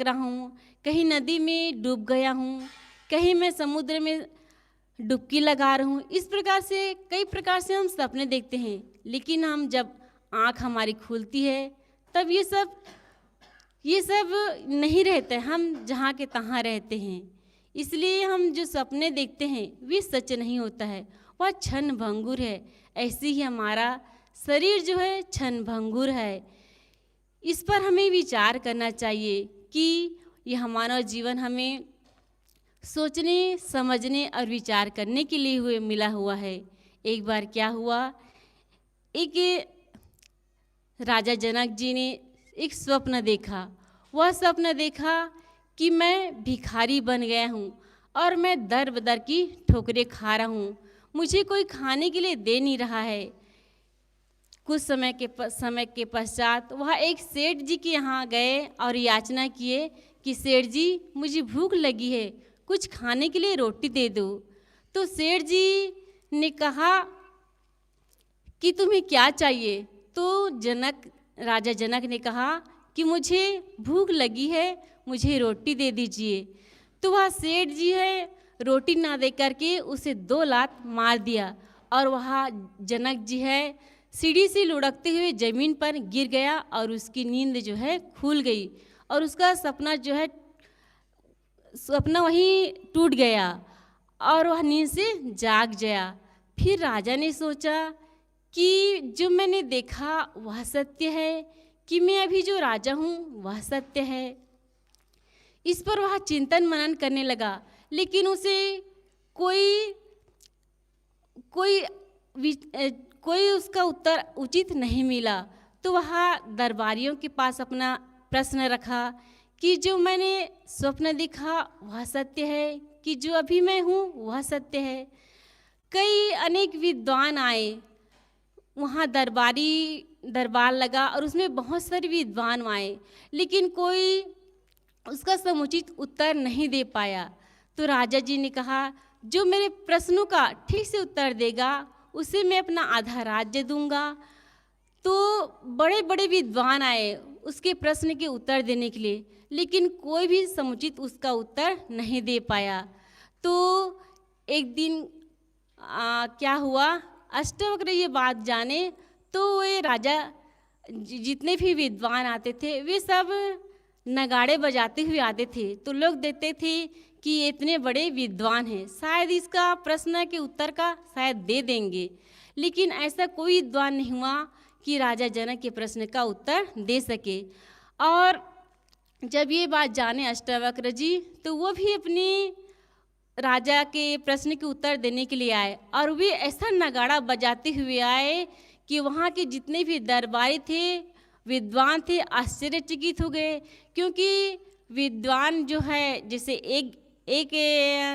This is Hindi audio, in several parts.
रहा हूँ, कहीं नदी में डूब गया हूँ, कहीं मैं समुद्र में डुबकी लगा रहा हूँ। इस प्रकार से कई प्रकार से हम सपने देखते हैं, लेकिन हम जब आँख हमारी खुलती है तब ये सब नहीं रहता है, हम जहाँ के तहाँ रहते हैं। इसलिए हम जो सपने देखते हैं वे सच नहीं होता है, वह क्षण भंगुर है। ऐसे ही हमारा शरीर जो है क्षण भंगुर है। इस पर हमें विचार करना चाहिए कि यह हमारा जीवन हमें सोचने, समझने और विचार करने के लिए मिला हुआ है। एक बार क्या हुआ, एक राजा जनक जी ने एक स्वप्न देखा। वह स्वप्न देखा कि मैं भिखारी बन गया हूँ और मैं दर बदर की ठोकरें खा रहा हूँ, मुझे कोई खाने के लिए दे नहीं रहा है। कुछ समय के पश्चात वह एक सेठ जी के यहाँ गए और याचना किए कि सेठ जी, मुझे भूख लगी है, कुछ खाने के लिए रोटी दे दो। तो सेठ जी ने कहा कि तुम्हें क्या चाहिए? तो राजा जनक ने कहा कि मुझे भूख लगी है, मुझे रोटी दे दीजिए। तो वह सेठ जी है रोटी ना दे करके उसे 2 लात मार दिया और वह जनक जी है सीढ़ी से लुढ़कते हुए ज़मीन पर गिर गया और उसकी नींद जो है खुल गई और उसका सपना वहीं टूट गया और वह नींद से जाग गया। फिर राजा ने सोचा कि जो मैंने देखा वह सत्य है, कि मैं अभी जो राजा हूँ वह सत्य है। इस पर वह चिंतन मनन करने लगा, लेकिन उसे कोई कोई कोई उसका उत्तर उचित नहीं मिला। तो वह दरबारियों के पास अपना प्रश्न रखा कि जो मैंने स्वप्न देखा वह सत्य है, कि जो अभी मैं हूँ वह सत्य है। कई अनेक विद्वान आए, वहाँ दरबार लगा और उसमें बहुत सारे विद्वान आए, लेकिन कोई उसका समुचित उत्तर नहीं दे पाया। तो राजा जी ने कहा, जो मेरे प्रश्नों का ठीक से उत्तर देगा उसे मैं अपना आधा राज्य दूंगा। तो बड़े बड़े विद्वान आए उसके प्रश्न के उत्तर देने के लिए, लेकिन कोई भी समुचित उसका उत्तर नहीं दे पाया। तो एक दिन क्या हुआ, अष्टवक्र ये बात जाने तो वे राजा जितने भी विद्वान आते थे वे सब नगाड़े बजाते हुए आते थे। तो लोग देखते थे कि ये इतने बड़े विद्वान हैं, शायद इसका प्रश्न के उत्तर का शायद दे देंगे, लेकिन ऐसा कोई विद्वान नहीं हुआ कि राजा जनक के प्रश्न का उत्तर दे सके। और जब ये बात जाने अष्टवक्र जी, तो वो भी अपने राजा के प्रश्न के उत्तर देने के लिए आए और वे ऐसा नगाड़ा बजाते हुए आए कि वहाँ के जितने भी दरबारी थे, विद्वान थे, आश्चर्यचकित हो गए। क्योंकि विद्वान जो है, जैसे एक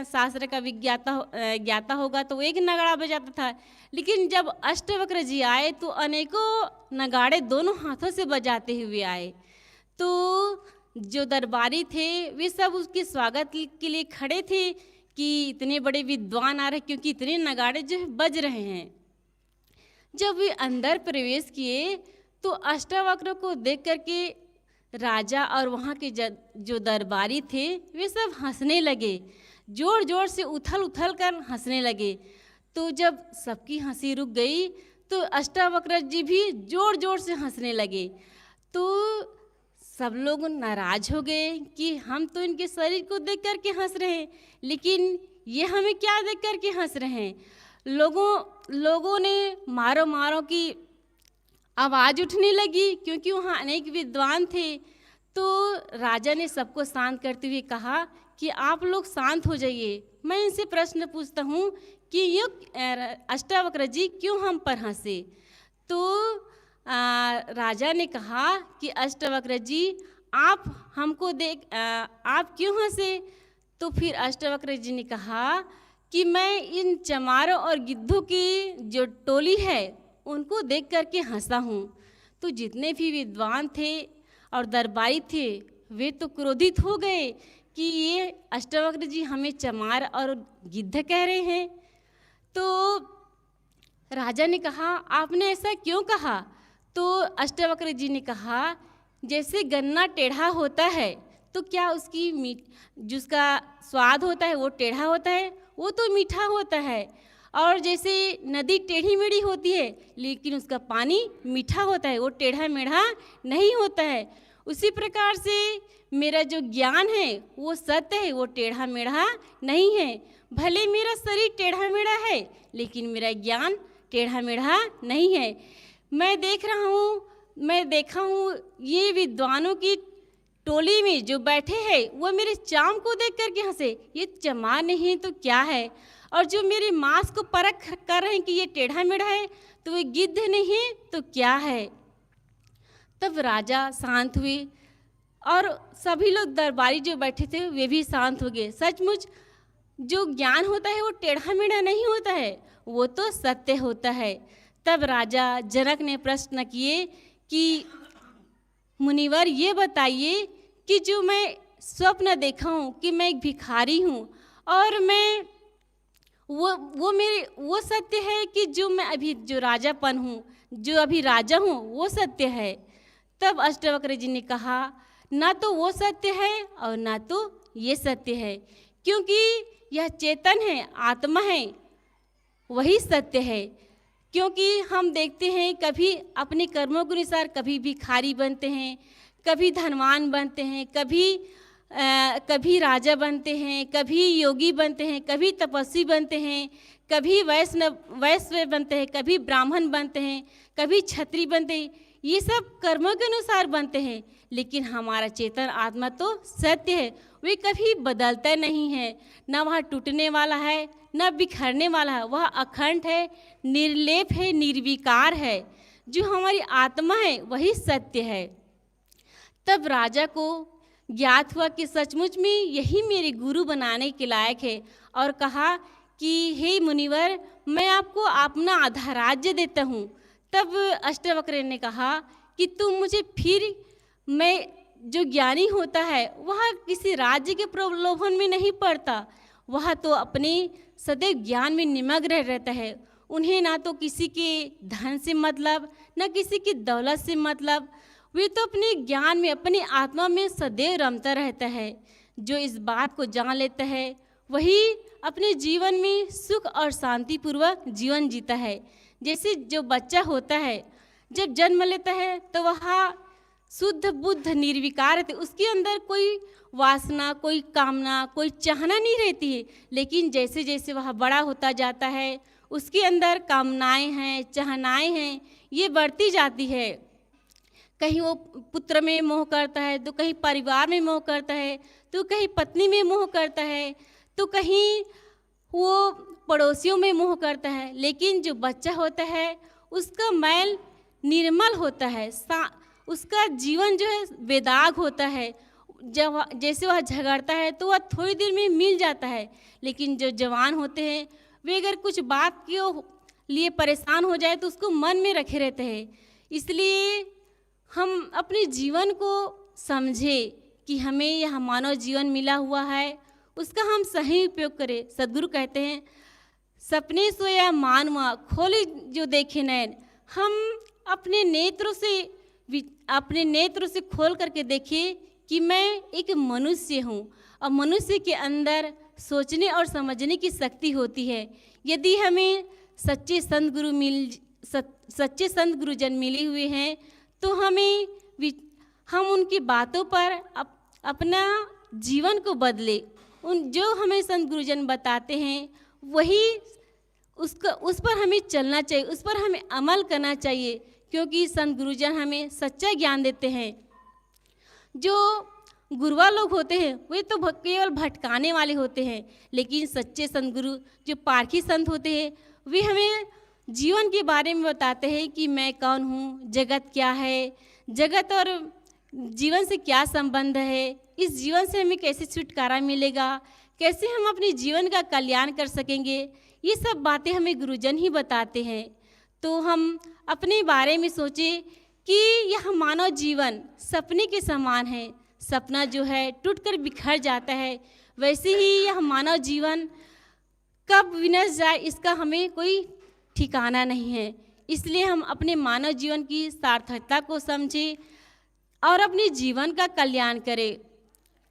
शास्त्र का ज्ञाता होगा तो एक नगाड़ा बजाता था, लेकिन जब अष्टवक्र जी आए तो अनेकों नगाड़े दोनों हाथों से बजाते हुए आए। तो जो दरबारी थे वे सब उसके स्वागत के लिए खड़े थे कि इतने बड़े विद्वान आ रहे, क्योंकि इतने नगाड़े जो बज रहे हैं। जब वे अंदर प्रवेश किए तो अष्टवक्र को देख करके राजा और वहाँ के जो दरबारी थे वे सब हंसने लगे, जोर जोर से उथल उथल कर हंसने लगे। तो जब सबकी हंसी रुक गई तो अष्टवक्र जी भी जोर जोर से हंसने लगे। तो सब लोग नाराज हो गए कि हम तो इनके शरीर को देख करके हंस रहे हैं, लेकिन ये हमें क्या देख करके हंस रहे हैं। लोगों ने मारो मारो की आवाज़ उठने लगी, क्योंकि वहाँ अनेक विद्वान थे। तो राजा ने सबको शांत करते हुए कहा कि आप लोग शांत हो जाइए, मैं इनसे प्रश्न पूछता हूँ कि ये अष्टवक्र जी क्यों हम पर हंसे। तो राजा ने कहा कि अष्टवक्र जी, आप हमको देख आप क्यों हंसे। तो फिर अष्टवक्र जी ने कहा कि मैं इन चमारों और गिद्धों की जो टोली है उनको देख करके हंसा हूँ। तो जितने भी विद्वान थे और दरबारी थे वे तो क्रोधित हो गए कि ये अष्टवक्र जी हमें चमार और गिद्ध कह रहे हैं। तो राजा ने कहा, आपने ऐसा क्यों कहा। तो अष्टवक्र जी ने कहा, जैसे गन्ना टेढ़ा होता है तो क्या उसकी जिसका स्वाद होता है वो टेढ़ा होता है? वो तो मीठा होता है। और जैसे नदी टेढ़ी मेढ़ी होती है लेकिन उसका पानी मीठा होता है, वो टेढ़ा मेढ़ा नहीं होता है। उसी प्रकार से मेरा जो ज्ञान है वो सत्य है, वो टेढ़ा मेढ़ा नहीं है। भले मेरा शरीर टेढ़ा मेढ़ा है लेकिन मेरा ज्ञान टेढ़ा मेढ़ा नहीं है। मैं देखा हूँ ये विद्वानों की टोली में जो बैठे हैं वो मेरे चाम को देख करके हंसे, ये चमा नहीं है तो क्या है। और जो मेरे मांस को परख कर रहे हैं कि ये टेढ़ा मेढ़ा है तो ये गिद्ध नहीं है तो क्या है। तब राजा शांत हुए और सभी लोग दरबारी जो बैठे थे वे भी शांत हो गए। सचमुच जो ज्ञान होता है वो टेढ़ा मेढ़ा नहीं होता है, वो तो सत्य होता है। तब राजा जनक ने प्रश्न किए कि मुनिवर ये बताइए कि जो मैं स्वप्न देखा हूँ कि मैं एक भिखारी हूँ और मैं वो सत्य है कि जो मैं अभी जो राजापन हूँ, जो अभी राजा हूँ वो सत्य है। तब अष्टावक्र जी ने कहा ना तो वो सत्य है और ना तो ये सत्य है, क्योंकि यह चेतन है, आत्मा है, वही सत्य है। क्योंकि हम देखते हैं कभी अपने कर्मों के अनुसार कभी भिखारी बनते हैं, कभी धनवान बनते हैं, कभी राजा बनते हैं, कभी योगी बनते हैं, कभी तपस्वी बनते हैं, कभी वैश्य बनते हैं, कभी ब्राह्मण बनते हैं, कभी क्षत्रिय बनते हैं। ये सब कर्मों के अनुसार बनते हैं, लेकिन हमारा चेतन आत्मा तो सत्य है, वे कभी बदलता नहीं है। न वह टूटने वाला है न बिखरने वाला है, वह अखंड है, निर्लेप है, निर्विकार है। जो हमारी आत्मा है वही सत्य है। तब राजा को ज्ञात हुआ कि सचमुच में यही मेरे गुरु बनाने के लायक है, और कहा कि हे मुनिवर, मैं आपको अपना आधा राज्य देता हूँ। तब अष्टावक्र ने कहा कि तुम मुझे फिर, मैं जो ज्ञानी होता है वह किसी राज्य के प्रलोभन में नहीं पड़ता, वह तो अपने सदैव ज्ञान में निमग्न रहता है। उन्हें ना तो किसी के धन से मतलब, न किसी की दौलत से मतलब, वे तो अपने ज्ञान में, अपनी आत्मा में सदैव रमता रहता है। जो इस बात को जान लेता है वही अपने जीवन में सुख और शांतिपूर्वक जीवन जीता है। जैसे जो बच्चा होता है जब जन्म लेता है तो वह शुद्ध बुद्ध निर्विकार रहते, उसके अंदर कोई वासना, कोई कामना, कोई चाहना नहीं रहती है। लेकिन जैसे जैसे वह बड़ा होता जाता है उसके अंदर कामनाएं हैं, चाहनाएं हैं, ये बढ़ती जाती है। कहीं वो पुत्र में मोह करता है, तो कहीं परिवार में मोह करता है, तो कहीं पत्नी में मोह करता है, तो कहीं वो पड़ोसियों में मोह करता है। लेकिन जो बच्चा होता है उसका मैल निर्मल होता है, उसका जीवन जो है बेदाग होता है। जब जैसे वह झगड़ता है तो वह थोड़ी देर में मिल जाता है, लेकिन जो जवान होते हैं वे अगर कुछ बात के लिए परेशान हो जाए तो उसको मन में रखे रहते हैं। इसलिए हम अपने जीवन को समझें कि हमें यह मानव जीवन मिला हुआ है, उसका हम सही उपयोग करें। सद्गुरु कहते हैं, सपने सोया मानवा खोले जो देखे नैन। हम अपने नेत्रों से खोल करके देखिए कि मैं एक मनुष्य हूँ, और मनुष्य के अंदर सोचने और समझने की शक्ति होती है। यदि हमें सच्चे संत गुरुजन मिले हुए हैं तो हम उनकी बातों पर अपना जीवन को बदले। जो हमें संत गुरुजन बताते हैं वही उस पर हमें चलना चाहिए, उस पर हमें अमल करना चाहिए, क्योंकि संत गुरुजन हमें सच्चा ज्ञान देते हैं। जो गुरुआ लोग होते हैं वे तो केवल भटकाने वाले होते हैं, लेकिन सच्चे संत गुरु जो पारखी संत होते हैं वे हमें जीवन के बारे में बताते हैं कि मैं कौन हूँ, जगत क्या है, जगत और जीवन से क्या संबंध है, इस जीवन से हमें कैसे छुटकारा मिलेगा, कैसे हम अपने जीवन का कल्याण कर सकेंगे। ये सब बातें हमें गुरुजन ही बताते हैं। तो हम अपने बारे में सोचें कि यह मानव जीवन सपने के समान है। सपना जो है टूटकर बिखर जाता है, वैसे ही यह मानव जीवन कब विनश जाए इसका हमें कोई ठिकाना नहीं है। इसलिए हम अपने मानव जीवन की सार्थकता को समझें और अपने जीवन का कल्याण करें।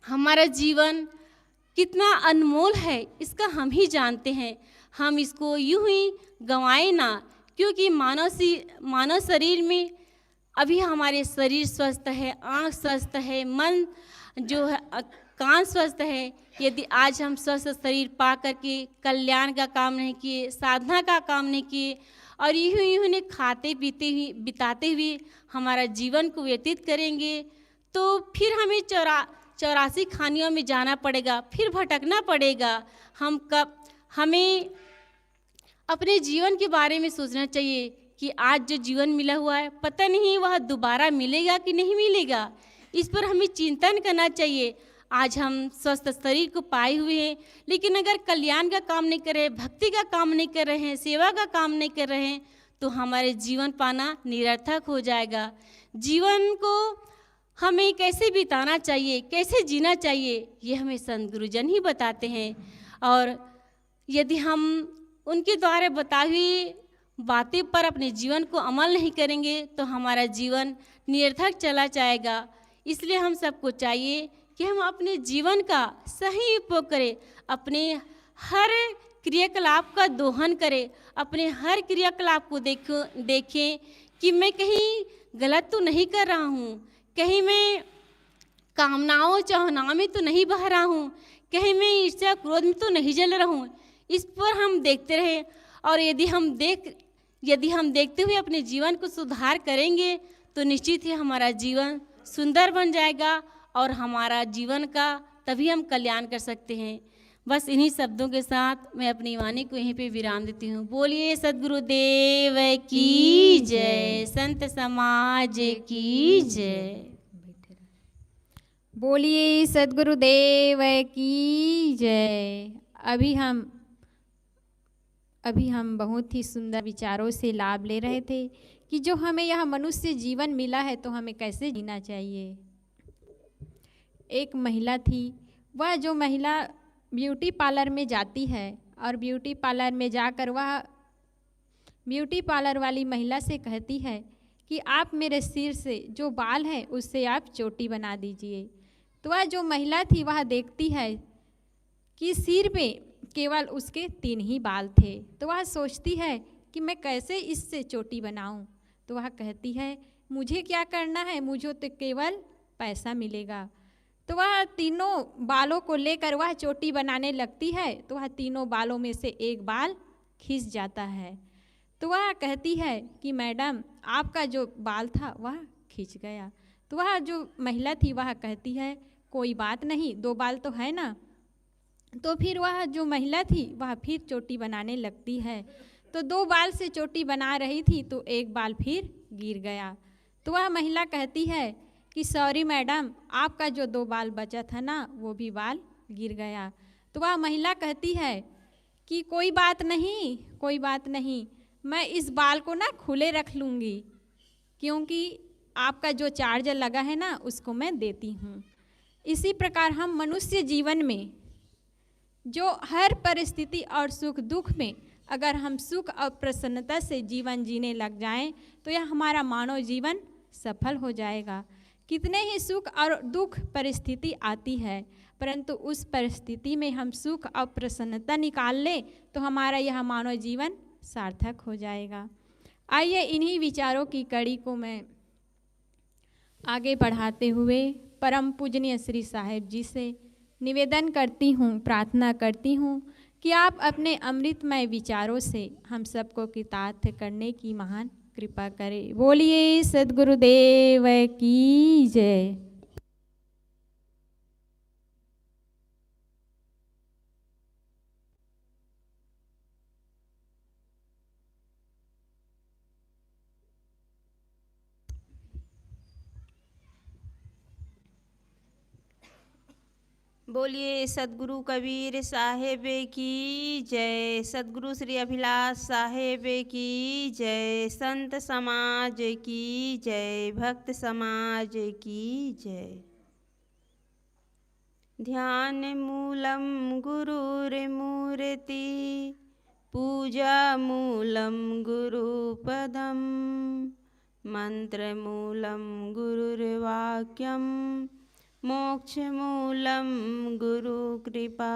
हमारा जीवन कितना अनमोल है इसका हम ही जानते हैं। हम इसको यूं ही गंवाए ना, क्योंकि मानव शरीर में अभी हमारे शरीर स्वस्थ है, आँख स्वस्थ है, मन जो है कान स्वस्थ है। यदि आज हम स्वस्थ शरीर पा करके कल्याण का काम नहीं किए, साधना का काम नहीं किए और यूं यूं ने खाते पीते ही बिताते हुए हमारा जीवन को व्यतीत करेंगे, तो फिर हमें 84 खानियों में जाना पड़ेगा, फिर भटकना पड़ेगा। हमें अपने जीवन के बारे में सोचना चाहिए कि आज जो जीवन मिला हुआ है पता नहीं वह दोबारा मिलेगा कि नहीं मिलेगा। इस पर हमें चिंतन करना चाहिए। आज हम स्वस्थ शरीर को पाए हुए हैं, लेकिन अगर कल्याण का काम नहीं कर रहे, भक्ति का काम नहीं कर रहे हैं, सेवा का काम नहीं कर रहे हैं, तो हमारे जीवन पाना निरर्थक हो जाएगा। जीवन को हमें कैसे बिताना चाहिए, कैसे जीना चाहिए, ये हमें संत गुरुजन ही बताते हैं। और यदि हम उनके द्वारा बताई हुई बातें पर अपने जीवन को अमल नहीं करेंगे तो हमारा जीवन निरर्थक चला जाएगा। इसलिए हम सबको चाहिए कि हम अपने जीवन का सही उपयोग करें, अपने हर क्रियाकलाप का दोहन करें, अपने हर क्रियाकलाप को देखें कि मैं कहीं गलत तो नहीं कर रहा हूँ, कहीं मैं कामनाओं चाहनाओं में तो नहीं बह रहा हूँ, कहीं मैं ईर्ष्या क्रोध में तो नहीं जल रहा हूँ। इस पर हम देखते रहें और यदि हम देखते हुए अपने जीवन को सुधार करेंगे तो निश्चित ही हमारा जीवन सुंदर बन जाएगा और हमारा जीवन का तभी हम कल्याण कर सकते हैं। बस इन्हीं शब्दों के साथ मैं अपनी वाणी को यहीं पे विराम देती हूँ। बोलिए सद्गुरुदेव की जय, संत समाज की जय। बोलिए सद्गुरुदेव की जय। अभी हम बहुत ही सुंदर विचारों से लाभ ले रहे थे कि जो हमें यह मनुष्य जीवन मिला है तो हमें कैसे जीना चाहिए। एक महिला थी, वह जो महिला ब्यूटी पार्लर में जाती है और ब्यूटी पार्लर में जाकर वह ब्यूटी पार्लर वाली महिला से कहती है कि आप मेरे सिर से जो बाल है उससे आप चोटी बना दीजिए। तो वह जो महिला थी वह देखती है कि सिर पे केवल उसके 3 ही बाल थे, तो वह सोचती है कि मैं कैसे इससे चोटी बनाऊं। तो वह कहती है मुझे क्या करना है, मुझे तो केवल पैसा मिलेगा। तो वह तीनों बालों को लेकर वह चोटी बनाने लगती है, तो वह तीनों बालों में से एक बाल खिंच जाता है। तो वह कहती है कि मैडम आपका जो बाल था वह खिंच गया। तो वह जो महिला थी वह कहती है कोई बात नहीं, 2 बाल तो है ना। तो फिर वह जो महिला थी वह फिर चोटी बनाने लगती है। तो 2 बाल से चोटी बना रही थी तो एक बाल फिर गिर गया। तो वह महिला कहती है कि सॉरी मैडम, आपका जो 2 बाल बचा था ना वो भी बाल गिर गया। तो वह महिला कहती है कि कोई बात नहीं, मैं इस बाल को ना खुले रख लूँगी, क्योंकि आपका जो चार्जर लगा है ना उसको मैं देती हूँ। इसी प्रकार हम मनुष्य जीवन में जो हर परिस्थिति और सुख दुख में अगर हम सुख और प्रसन्नता से जीवन जीने लग जाएं तो यह हमारा मानव जीवन सफल हो जाएगा। कितने ही सुख और दुख परिस्थिति आती है, परंतु उस परिस्थिति में हम सुख और प्रसन्नता निकाल लें तो हमारा यह मानव जीवन सार्थक हो जाएगा। आइए इन्हीं विचारों की कड़ी को मैं आगे बढ़ाते हुए परम पूजनीय श्री साहेब जी से निवेदन करती हूँ, प्रार्थना करती हूँ कि आप अपने अमृतमय विचारों से हम सबको कृतार्थ करने की महान कृपा करें। बोलिए सद्गुरुदेव की जय। बोलिए सद्गुरु कबीर साहेब की जय, सद्गुरु श्री अभिलाष साहेब की जय, संत समाज की जय, भक्त समाज की जय। ध्यान मूलम गुरुर्मूर्ति, पूजा मूलम गुरुपदम, मंत्र मूलम गुरुर्वाक्यम, मोक्षमूलं गुरुकृपा।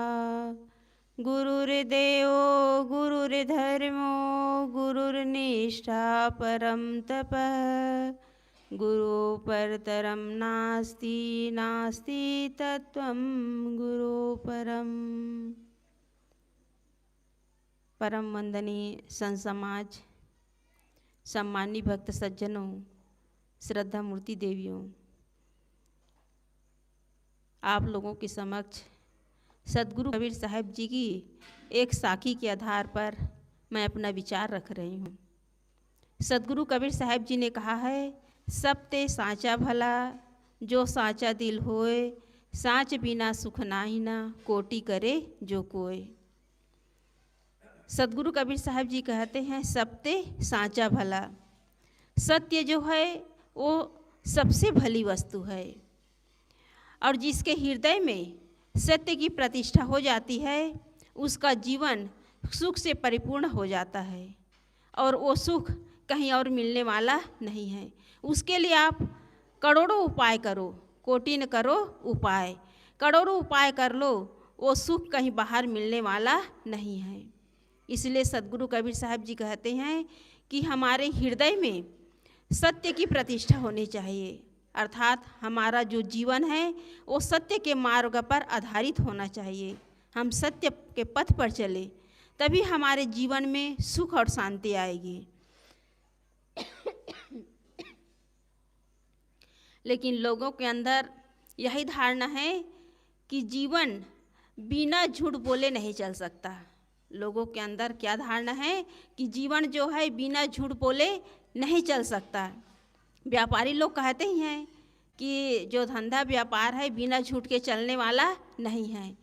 गुरुर्देवो गुरुर्धर्मो गुरुर्निष्ठा परं तपः। गुरु परतरं नास्ति नास्ति तत्त्वं गुरु परम। परम वंदनीय संत समाज, सम्मानी भक्त सज्जनों, श्रद्धा मूर्ति देवियों, आप लोगों के समक्ष सदगुरु कबीर साहब जी की एक साखी के आधार पर मैं अपना विचार रख रही हूँ। सदगुरु कबीर साहब जी ने कहा है, सब ते साचा भला, जो साचा दिल होए, साच बिना सुख नाही ना, कोटि करे जो कोय। सदगुरु कबीर साहब जी कहते हैं, सब ते साचा भला। सत्य जो है वो सबसे भली वस्तु है, और जिसके हृदय में सत्य की प्रतिष्ठा हो जाती है उसका जीवन सुख से परिपूर्ण हो जाता है, और वो सुख कहीं और मिलने वाला नहीं है। उसके लिए आप करोड़ों उपाय करो, कोटि न करो उपाय। करोड़ों उपाय कर लो, वो सुख कहीं बाहर मिलने वाला नहीं है। इसलिए सदगुरु कबीर साहब जी कहते हैं कि हमारे हृदय में सत्य की प्रतिष्ठा होनी चाहिए, अर्थात हमारा जो जीवन है वो सत्य के मार्ग पर आधारित होना चाहिए। हम सत्य के पथ पर चले, तभी हमारे जीवन में सुख और शांति आएगी। लेकिन लोगों के अंदर यही धारणा है कि जीवन बिना झूठ बोले नहीं चल सकता। लोगों के अंदर क्या धारणा है कि जीवन जो है बिना झूठ बोले नहीं चल सकता। व्यापारी लोग कहते ही हैं कि जो धंधा व्यापार है बिना झूठ के चलने वाला नहीं है,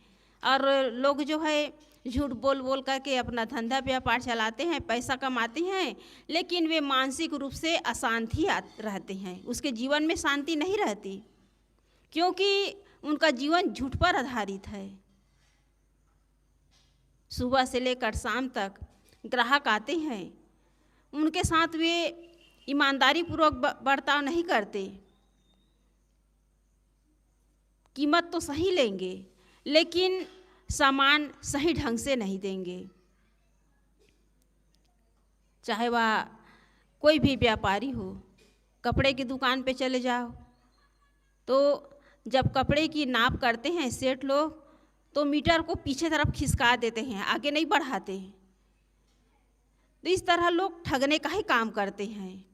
और लोग जो है झूठ बोल बोल करके अपना धंधा व्यापार चलाते हैं, पैसा कमाते हैं, लेकिन वे मानसिक रूप से अशांत ही रहते हैं। उसके जीवन में शांति नहीं रहती, क्योंकि उनका जीवन झूठ पर आधारित है। सुबह से लेकर शाम तक ग्राहक आते हैं, उनके साथ वे ईमानदारी पूर्वक बर्ताव नहीं करते। कीमत तो सही लेंगे, लेकिन सामान सही ढंग से नहीं देंगे। चाहे वह कोई भी व्यापारी हो, कपड़े की दुकान पे चले जाओ तो जब कपड़े की नाप करते हैं सेठ लोग, तो मीटर को पीछे तरफ खिसका देते हैं, आगे नहीं बढ़ाते। तो इस तरह लोग ठगने का ही काम करते हैं।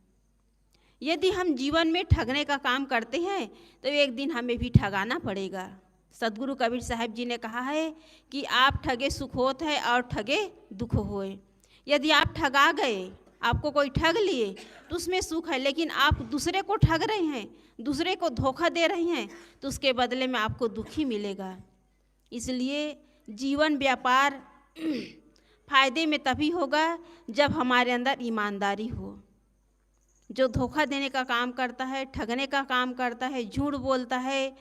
यदि हम जीवन में ठगने का काम करते हैं तो एक दिन हमें भी ठगाना पड़ेगा। सदगुरु कबीर साहब जी ने कहा है कि आप ठगे सुख होत है और ठगे दुख होए। यदि आप ठगा गए, आपको कोई ठग लिए तो उसमें सुख है, लेकिन आप दूसरे को ठग रहे हैं, दूसरे को धोखा दे रहे हैं, तो उसके बदले में आपको दुख ही मिलेगा। इसलिए जीवन व्यापार फायदे में तभी होगा जब हमारे अंदर ईमानदारी हो। जो धोखा देने का काम करता है, ठगने का काम करता है, झूठ बोलता है,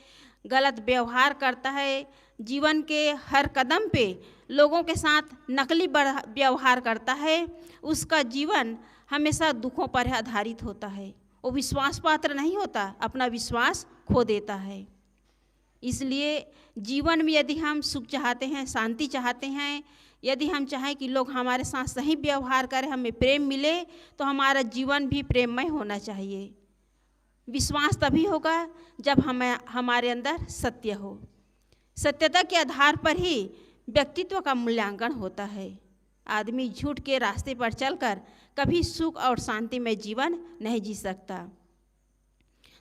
गलत व्यवहार करता है, जीवन के हर कदम पे लोगों के साथ नकली व्यवहार करता है, उसका जीवन हमेशा दुखों पर आधारित होता है। वो विश्वास पात्र नहीं होता, अपना विश्वास खो देता है। इसलिए जीवन में यदि हम सुख चाहते हैं, शांति चाहते हैं, यदि हम चाहें कि लोग हमारे साथ सही व्यवहार करें, हमें प्रेम मिले, तो हमारा जीवन भी प्रेममय होना चाहिए। विश्वास तभी होगा जब हमारे अंदर सत्य हो। सत्यता के आधार पर ही व्यक्तित्व का मूल्यांकन होता है। आदमी झूठ के रास्ते पर चलकर कभी सुख और शांति में जीवन नहीं जी सकता।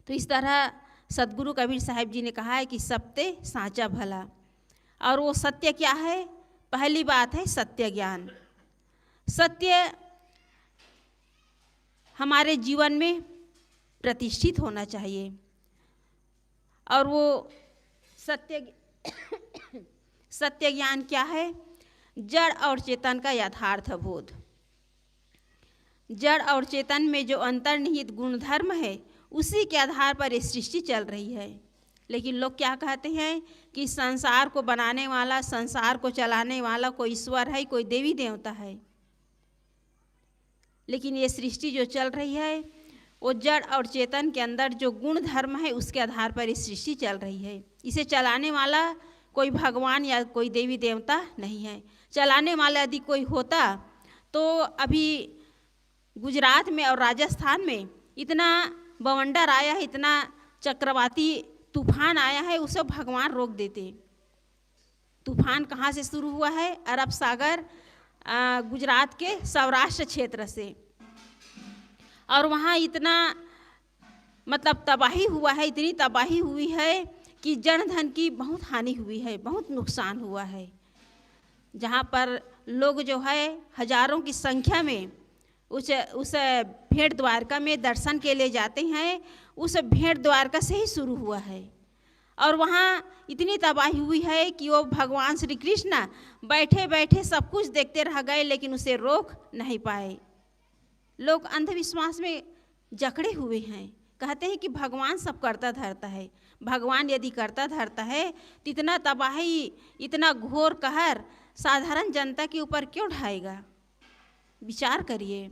तो इस तरह सदगुरु कबीर साहब जी ने कहा है कि सबते साचा भला। और वो सत्य क्या है? पहली बात है सत्य ज्ञान। सत्य हमारे जीवन में प्रतिष्ठित होना चाहिए, और वो सत्य ज्ञान क्या है? जड़ और चेतन का यथार्थ बोध। जड़ और चेतन में जो अंतर्निहित गुणधर्म है, उसी के आधार पर ये सृष्टि चल रही है। लेकिन लोग क्या कहते हैं कि संसार को बनाने वाला, संसार को चलाने वाला कोई ईश्वर है, कोई देवी देवता है। लेकिन ये सृष्टि जो चल रही है वो जड़ और चेतन के अंदर जो गुण धर्म है उसके आधार पर ये सृष्टि चल रही है। इसे चलाने वाला कोई भगवान या कोई देवी देवता नहीं है। चलाने वाला यदि कोई होता तो अभी गुजरात में और राजस्थान में इतना बवंडर आया है, इतना चक्रवाती तूफान आया है, उसे भगवान रोक देते। तूफान कहाँ से शुरू हुआ है? अरब सागर, गुजरात के सौराष्ट्र क्षेत्र से। और वहाँ इतना मतलब तबाही हुआ है, इतनी तबाही हुई है कि जन धन की बहुत हानि हुई है, बहुत नुकसान हुआ है। जहाँ पर लोग जो है हजारों की संख्या में उस भेंट द्वारका में दर्शन के लिए जाते हैं। उस भेंट द्वारका से ही शुरू हुआ है और वहाँ इतनी तबाही हुई है कि वो भगवान श्री कृष्ण बैठे बैठे सब कुछ देखते रह गए, लेकिन उसे रोक नहीं पाए। लोग अंधविश्वास में जकड़े हुए हैं, कहते हैं कि भगवान सब करता धरता है। भगवान यदि करता धरता है तो इतना तबाही, इतना घोर कहर साधारण जनता के ऊपर क्यों ढाएगा? विचार करिए।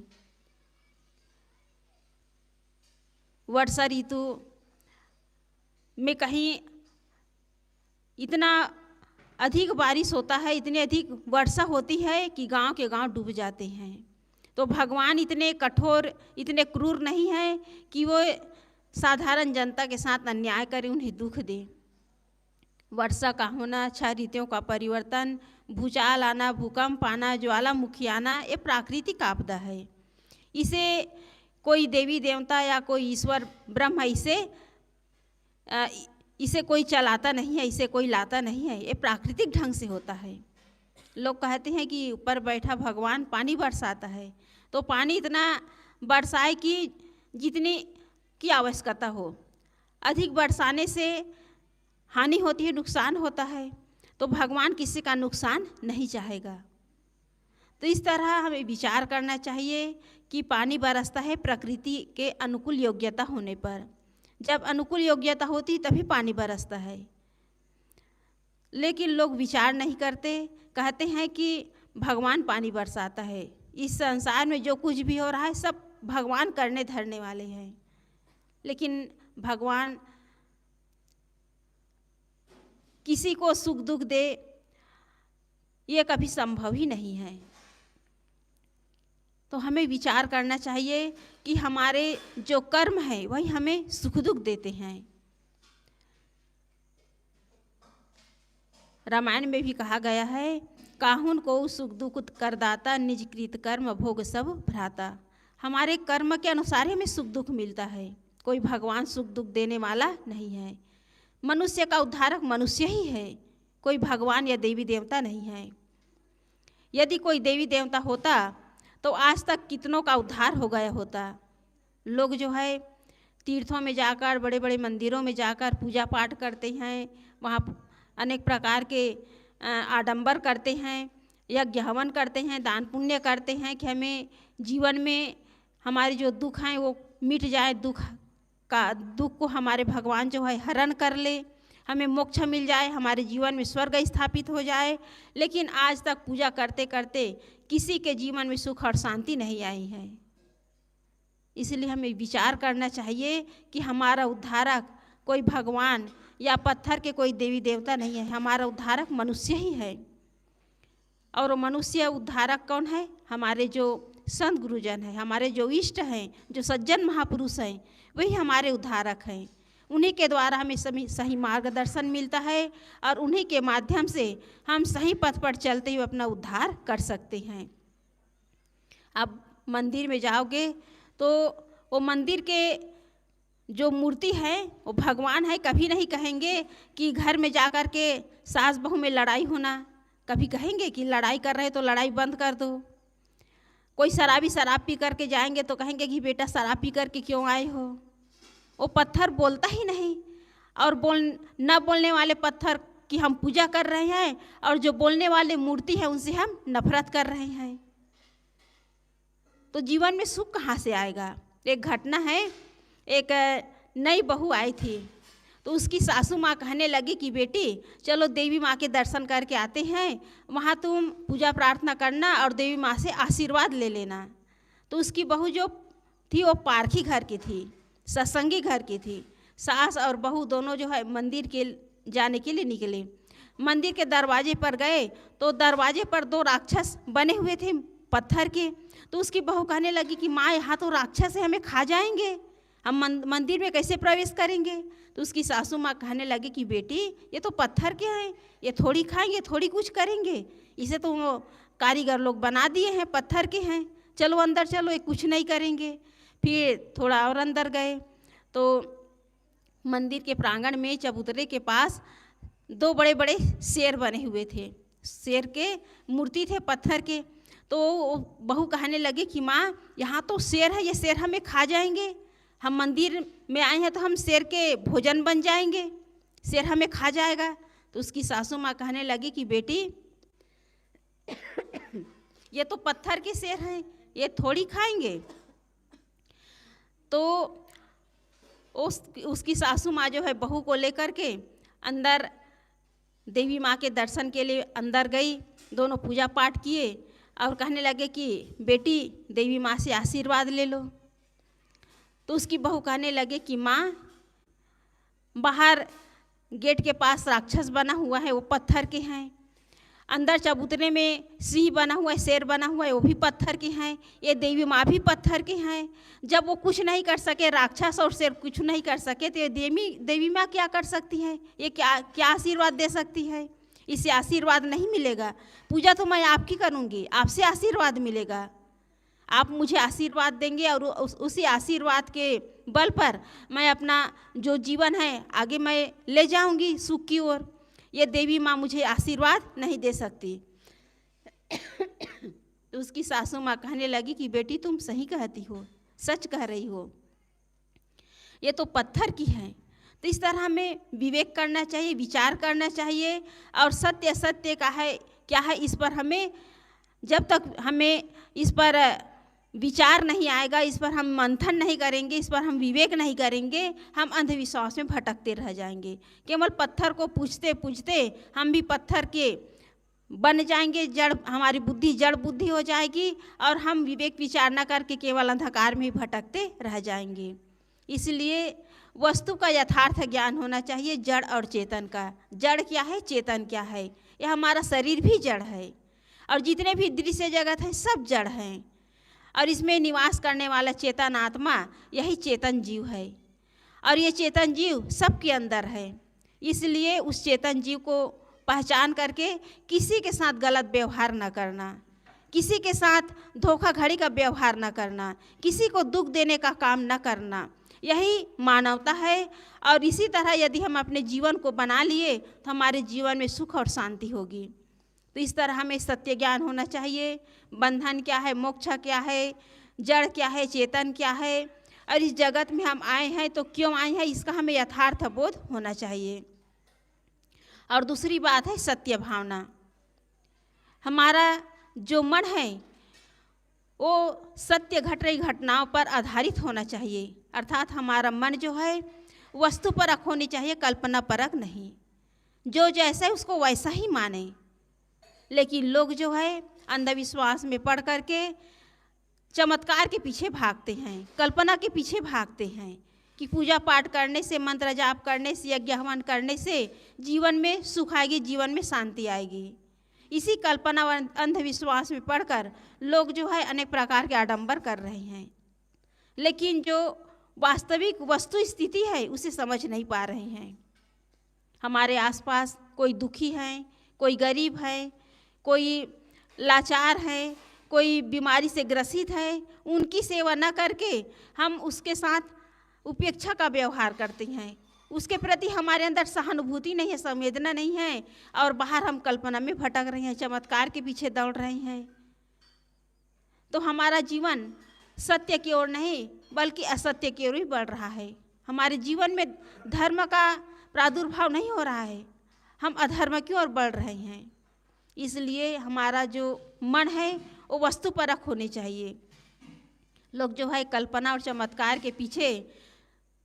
वर्षा ऋतु में कहीं इतना अधिक बारिश होता है, इतनी अधिक वर्षा होती है कि गांव के गांव डूब जाते हैं। तो भगवान इतने कठोर, इतने क्रूर नहीं है कि वो साधारण जनता के साथ अन्याय करे, उन्हें दुख दे। वर्षा का होना, 6 ऋतुओं का परिवर्तन, भूचाल आना, भूकंप आना, ज्वालामुखी आना, ये प्राकृतिक आपदा है। इसे कोई देवी देवता या कोई ईश्वर ब्रह्म इसे कोई चलाता नहीं है, इसे कोई लाता नहीं है, ये प्राकृतिक ढंग से होता है। लोग कहते हैं कि ऊपर बैठा भगवान पानी बरसाता है, तो पानी इतना बरसाए कि जितनी की आवश्यकता हो। अधिक बरसाने से हानि होती है, नुकसान होता है, तो भगवान किसी का नुकसान नहीं चाहेगा। तो इस तरह हमें विचार करना चाहिए कि पानी बरसता है प्रकृति के अनुकूल योग्यता होने पर। जब अनुकूल योग्यता होती तभी पानी बरसता है, लेकिन लोग विचार नहीं करते, कहते हैं कि भगवान पानी बरसाता है। इस संसार में जो कुछ भी हो रहा है सब भगवान करने धरने वाले हैं, लेकिन भगवान किसी को सुख दुख दे ये कभी संभव ही नहीं है। तो हमें विचार करना चाहिए कि हमारे जो कर्म है वही हमें सुख दुख देते हैं। रामायण में भी कहा गया है, काहुन को सुख दुख करदाता, निज कृत कर्म भोग सब भ्राता। हमारे कर्म के अनुसार हमें सुख दुख मिलता है, कोई भगवान सुख दुख देने वाला नहीं है। मनुष्य का उद्धारक मनुष्य ही है, कोई भगवान या देवी देवता नहीं है। यदि कोई देवी देवता होता तो आज तक कितनों का उद्धार हो गया होता। लोग जो है तीर्थों में जाकर, बड़े बड़े मंदिरों में जाकर पूजा पाठ करते हैं, वहाँ अनेक प्रकार के आडंबर करते हैं, यज्ञ हवन करते हैं, दान पुण्य करते हैं कि हमें जीवन में हमारे जो दुख हैं वो मिट जाए, दुख को हमारे भगवान जो है हरण कर ले, हमें मोक्ष मिल जाए, हमारे जीवन में स्वर्ग स्थापित हो जाए। लेकिन आज तक पूजा करते करते किसी के जीवन में सुख और शांति नहीं आई है। इसलिए हमें विचार करना चाहिए कि हमारा उद्धारक कोई भगवान या पत्थर के कोई देवी देवता नहीं है, हमारा उद्धारक मनुष्य ही है। और वो मनुष्य उद्धारक कौन है? हमारे जो संत गुरुजन हैं, हमारे जो इष्ट हैं, जो सज्जन महापुरुष हैं, वही हमारे उद्धारक हैं। उन्हीं के द्वारा हमें सही मार्गदर्शन मिलता है और उन्हीं के माध्यम से हम सही पथ पर चलते हुए अपना उद्धार कर सकते हैं। अब मंदिर में जाओगे तो वो मंदिर के जो मूर्ति है वो भगवान है। कभी नहीं कहेंगे कि घर में जाकर के सास बहू में लड़ाई होना, कभी कहेंगे कि लड़ाई कर रहे तो लड़ाई बंद कर दो। कोई शराबी शराब पी करके जाएंगे तो कहेंगे कि बेटा शराब पी करके क्यों आए हो। वो पत्थर बोलता ही नहीं, और न बोलने वाले पत्थर की हम पूजा कर रहे हैं, और जो बोलने वाले मूर्ति है उनसे हम नफरत कर रहे हैं। तो जीवन में सुख कहाँ से आएगा? एक घटना है, एक नई बहू आई थी तो उसकी सासू माँ कहने लगी कि बेटी चलो देवी माँ के दर्शन करके आते हैं, वहाँ तुम पूजा प्रार्थना करना और देवी माँ से आशीर्वाद ले लेना। तो उसकी बहू जो थी वो पारखी घर की थी, सत्संगी घर की थी। सास और बहू दोनों जो है मंदिर के जाने के लिए निकले। मंदिर के दरवाजे पर गए तो दरवाजे पर 2 राक्षस बने हुए थे पत्थर के। तो उसकी बहू कहने लगी कि माँ यहाँ तो राक्षस है, हमें खा जाएंगे, हम मंदिर में कैसे प्रवेश करेंगे। तो उसकी सासू माँ कहने लगी कि बेटी ये तो पत्थर के हैं, ये थोड़ी खाएंगे, थोड़ी कुछ करेंगे, इसे तो वो कारीगर लोग बना दिए हैं, पत्थर के हैं, चलो अंदर चलो, ये कुछ नहीं करेंगे। फिर थोड़ा और अंदर गए तो मंदिर के प्रांगण में चबूतरे के पास 2 बड़े बड़े शेर बने हुए थे, शेर के मूर्ति थे पत्थर के। तो बहू कहने लगे कि माँ यहाँ तो शेर है, ये शेर हमें खा जाएंगे, हम मंदिर में आए हैं तो हम शेर के भोजन बन जाएंगे, शेर हमें खा जाएगा। तो उसकी सासू माँ कहने लगी कि बेटी ये तो पत्थर के शेर हैं, ये थोड़ी खाएंगे। तो उसकी सासू माँ जो है बहू को लेकर के अंदर देवी माँ के दर्शन के लिए अंदर गई। दोनों पूजा पाठ किए और कहने लगे कि बेटी देवी माँ से आशीर्वाद ले लो। तो उसकी बहू कहने लगे कि माँ बाहर गेट के पास राक्षस बना हुआ है, वो पत्थर के हैं, अंदर चबूतरे में सिंह बना हुआ है, शेर बना हुआ है, वो भी पत्थर के हैं, ये देवी माँ भी पत्थर के हैं। जब वो कुछ नहीं कर सके, राक्षस और शेर कुछ नहीं कर सके, तो ये देवी माँ क्या कर सकती है, ये क्या आशीर्वाद दे सकती है। इससे आशीर्वाद नहीं मिलेगा। पूजा तो मैं आपकी करूँगी, आपसे आशीर्वाद मिलेगा, आप मुझे आशीर्वाद देंगे और उसी आशीर्वाद के बल पर मैं अपना जो जीवन है आगे मैं ले जाऊँगी सुख की ओर। ये देवी माँ मुझे आशीर्वाद नहीं दे सकती। तो उसकी सासू माँ कहने लगी कि बेटी तुम सही कहती हो, सच कह रही हो, ये तो पत्थर की है। तो इस तरह हमें विवेक करना चाहिए, विचार करना चाहिए और सत्य सत्य का है क्या है, इस पर हमें जब तक हमें इस पर विचार नहीं आएगा, इस पर हम मंथन नहीं करेंगे, इस पर हम विवेक नहीं करेंगे, हम अंधविश्वास में भटकते रह जाएंगे। केवल पत्थर को पूजते पूजते हम भी पत्थर के बन जाएंगे, जड़ हमारी बुद्धि जड़ बुद्धि हो जाएगी और हम विवेक विचार न करके केवल अंधकार में भटकते रह जाएंगे। इसलिए वस्तु का यथार्थ ज्ञान होना चाहिए, जड़ और चेतन का। जड़ क्या है, चेतन क्या है। यह हमारा शरीर भी जड़ है और जितने भी दृश्य जगत है सब जड़ हैं और इसमें निवास करने वाला चेतन आत्मा यही चेतन जीव है और ये चेतन जीव सबके अंदर है। इसलिए उस चेतन जीव को पहचान करके किसी के साथ गलत व्यवहार न करना, किसी के साथ धोखाधड़ी का व्यवहार न करना, किसी को दुख देने का काम न करना, यही मानवता है। और इसी तरह यदि हम अपने जीवन को बना लिए तो हमारे जीवन में सुख और शांति होगी। तो इस तरह हमें सत्य ज्ञान होना चाहिए, बंधन क्या है, मोक्ष क्या है, जड़ क्या है, चेतन क्या है और इस जगत में हम आए हैं तो क्यों आए हैं, इसका हमें यथार्थ बोध होना चाहिए। और दूसरी बात है सत्य भावना। हमारा जो मन है वो सत्य घट रही घटनाओं पर आधारित होना चाहिए, अर्थात हमारा मन जो है वस्तु परक होनी चाहिए, कल्पना परक नहीं। जो जैसा है उसको वैसा ही माने। लेकिन लोग जो है अंधविश्वास में पड़ करके चमत्कार के पीछे भागते हैं, कल्पना के पीछे भागते हैं कि पूजा पाठ करने से, मंत्र जाप करने से, यज्ञ हवन करने से जीवन में सुख आएगी, जीवन में शांति आएगी। इसी कल्पना और अंधविश्वास में पढ़कर लोग जो है अनेक प्रकार के आडंबर कर रहे हैं, लेकिन जो वास्तविक वस्तु स्थिति है उसे समझ नहीं पा रहे हैं। हमारे आसपास कोई दुखी है, कोई गरीब है, कोई लाचार है, कोई बीमारी से ग्रसित है, उनकी सेवा न करके हम उसके साथ उपेक्षा का व्यवहार करते हैं, उसके प्रति हमारे अंदर सहानुभूति नहीं है, संवेदना नहीं है और बाहर हम कल्पना में भटक रहे हैं, चमत्कार के पीछे दौड़ रहे हैं। तो हमारा जीवन सत्य की ओर नहीं बल्कि असत्य की ओर ही बढ़ रहा है। हमारे जीवन में धर्म का प्रादुर्भाव नहीं हो रहा है, हम अधर्म की ओर बढ़ रहे हैं। इसलिए हमारा जो मन है वो वस्तु परक होनी चाहिए। लोग जो है कल्पना और चमत्कार के पीछे